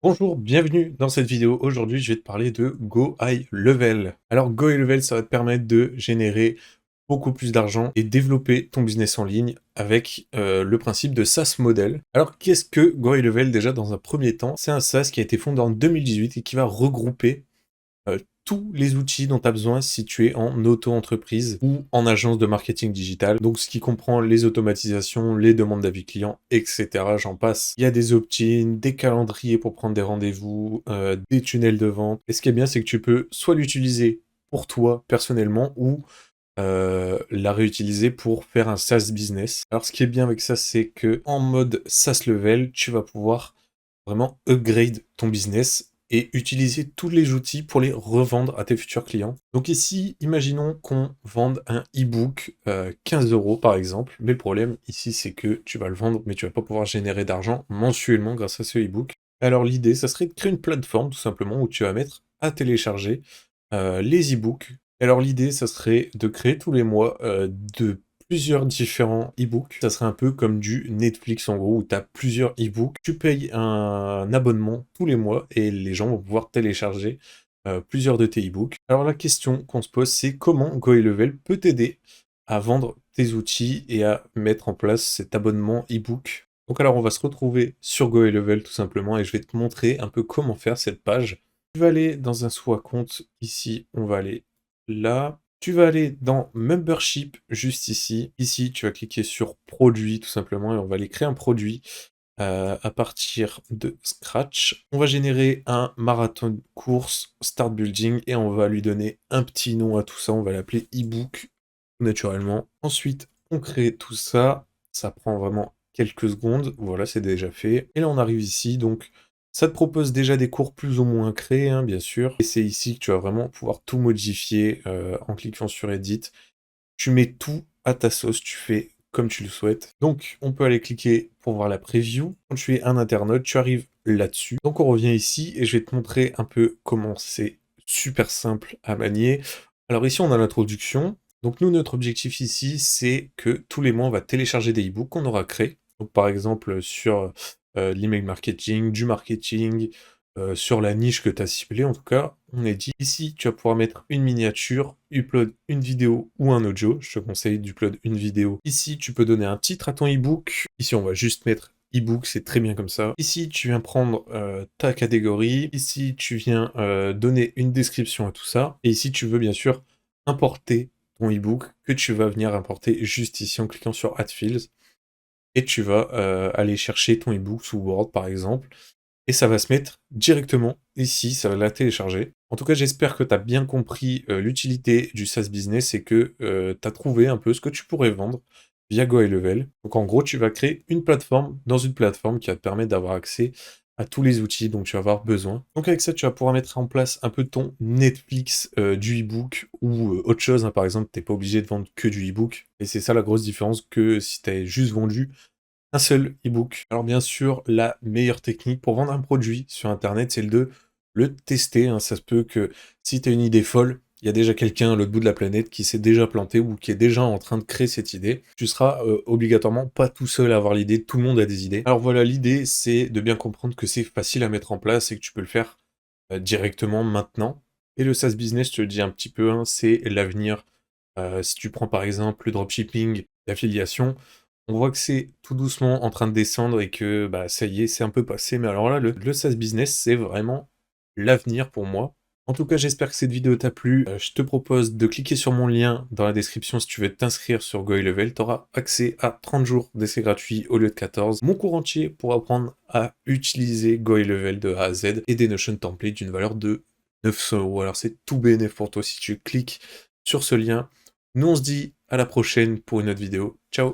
Bonjour, bienvenue dans cette vidéo. Aujourd'hui, je vais te parler de Go High Level. Alors, Go High Level, ça va te permettre de générer beaucoup plus d'argent et développer ton business en ligne avec le principe de SaaS model. Alors, qu'est-ce que Go High Level déjà dans un premier temps? C'est un SaaS qui a été fondé en 2018 et qui va regrouper tous les outils dont tu as besoin si tu es en auto-entreprise ou en agence de marketing digital. Donc, ce qui comprend les automatisations, les demandes d'avis clients, etc. J'en passe. Il y a des opt-in, des calendriers pour prendre des rendez-vous, des tunnels de vente. Et ce qui est bien, c'est que tu peux soit l'utiliser pour toi personnellement ou la réutiliser pour faire un SaaS business. Alors, ce qui est bien avec ça, c'est que en mode SaaS level, tu vas pouvoir vraiment upgrade ton business et utiliser tous les outils pour les revendre à tes futurs clients. Donc ici, imaginons qu'on vende un e-book 15 € par exemple, mais le problème ici c'est que tu vas le vendre, mais tu vas pas pouvoir générer d'argent mensuellement grâce à ce e-book. Alors l'idée, ça serait de créer une plateforme tout simplement où tu vas mettre à télécharger les e-books. Alors l'idée, ça serait de créer tous les mois de plusieurs différents e-books. Ça serait un peu comme du Netflix en gros, où tu as plusieurs e-books. Tu payes un abonnement tous les mois et les gens vont pouvoir télécharger plusieurs de tes e-books. Alors la question qu'on se pose, c'est comment GoHelloVel peut t'aider à vendre tes outils et à mettre en place cet abonnement e-book. Donc alors on va se retrouver sur GoHelloVel tout simplement et je vais te montrer un peu comment faire cette page. Tu vas aller dans un sous compte, ici on va aller là. Tu vas aller dans Membership, juste ici. Ici, tu vas cliquer sur Produit, tout simplement, et on va aller créer un produit à partir de Scratch. On va générer un marathon course Start Building, et on va lui donner un petit nom à tout ça. On va l'appeler e-book, naturellement. Ensuite, on crée tout ça. Ça prend vraiment quelques secondes. Voilà, c'est déjà fait. Et là, on arrive ici, donc... Ça te propose déjà des cours plus ou moins créés, hein, bien sûr. Et c'est ici que tu vas vraiment pouvoir tout modifier en cliquant sur Edit. Tu mets tout à ta sauce, tu fais comme tu le souhaites. Donc, on peut aller cliquer pour voir la preview. Quand tu es un internaute, tu arrives là-dessus. Donc, on revient ici et je vais te montrer un peu comment c'est super simple à manier. Alors ici, on a l'introduction. Donc, nous, notre objectif ici, c'est que tous les mois, on va télécharger des e-books qu'on aura créés. Donc, par exemple, sur l'email marketing, du marketing, sur la niche que tu as ciblée, en tout cas, on est dit ici, tu vas pouvoir mettre une miniature, upload une vidéo ou un audio. Je te conseille d'upload une vidéo. Ici, tu peux donner un titre à ton e-book. Ici, on va juste mettre e-book, c'est très bien comme ça. Ici, tu viens prendre ta catégorie. Ici, tu viens donner une description à tout ça. Et ici, tu veux bien sûr importer ton e-book que tu vas venir importer juste ici en cliquant sur Add Fields. Et tu vas aller chercher ton e-book sous Word, par exemple. Et ça va se mettre directement ici, ça va la télécharger. En tout cas, j'espère que tu as bien compris l'utilité du SaaS Business et que tu as trouvé un peu ce que tu pourrais vendre via GoHighLevel. Donc en gros, tu vas créer une plateforme dans une plateforme qui va te permettre d'avoir accès à tous les outils dont tu vas avoir besoin. Donc avec ça, tu vas pouvoir mettre en place un peu ton Netflix du e-book ou autre chose, hein. Par exemple, tu n'es pas obligé de vendre que du e-book. Et c'est ça la grosse différence que si tu avais juste vendu un seul e-book. Alors bien sûr, la meilleure technique pour vendre un produit sur Internet, c'est de le tester, hein. Ça se peut que si tu as une idée folle, il y a déjà quelqu'un à l'autre bout de la planète qui s'est déjà planté ou qui est déjà en train de créer cette idée. Tu seras obligatoirement pas tout seul à avoir l'idée, tout le monde a des idées. Alors voilà, l'idée, c'est de bien comprendre que c'est facile à mettre en place et que tu peux le faire directement maintenant. Et le SaaS business, je te le dis un petit peu, hein, c'est l'avenir. Si tu prends par exemple le dropshipping, l'affiliation, on voit que c'est tout doucement en train de descendre et que bah, ça y est, c'est un peu passé. Mais alors là, le SaaS business, c'est vraiment l'avenir pour moi. En tout cas, j'espère que cette vidéo t'a plu. Je te propose de cliquer sur mon lien dans la description si tu veux t'inscrire sur GoHighLevel. Tu auras accès à 30 jours d'essai gratuit au lieu de 14. Mon cours entier pour apprendre à utiliser GoHighLevel de A à Z et des Notion templates d'une valeur de 900 €. Alors c'est tout bénéf pour toi si tu cliques sur ce lien. Nous, on se dit à la prochaine pour une autre vidéo. Ciao!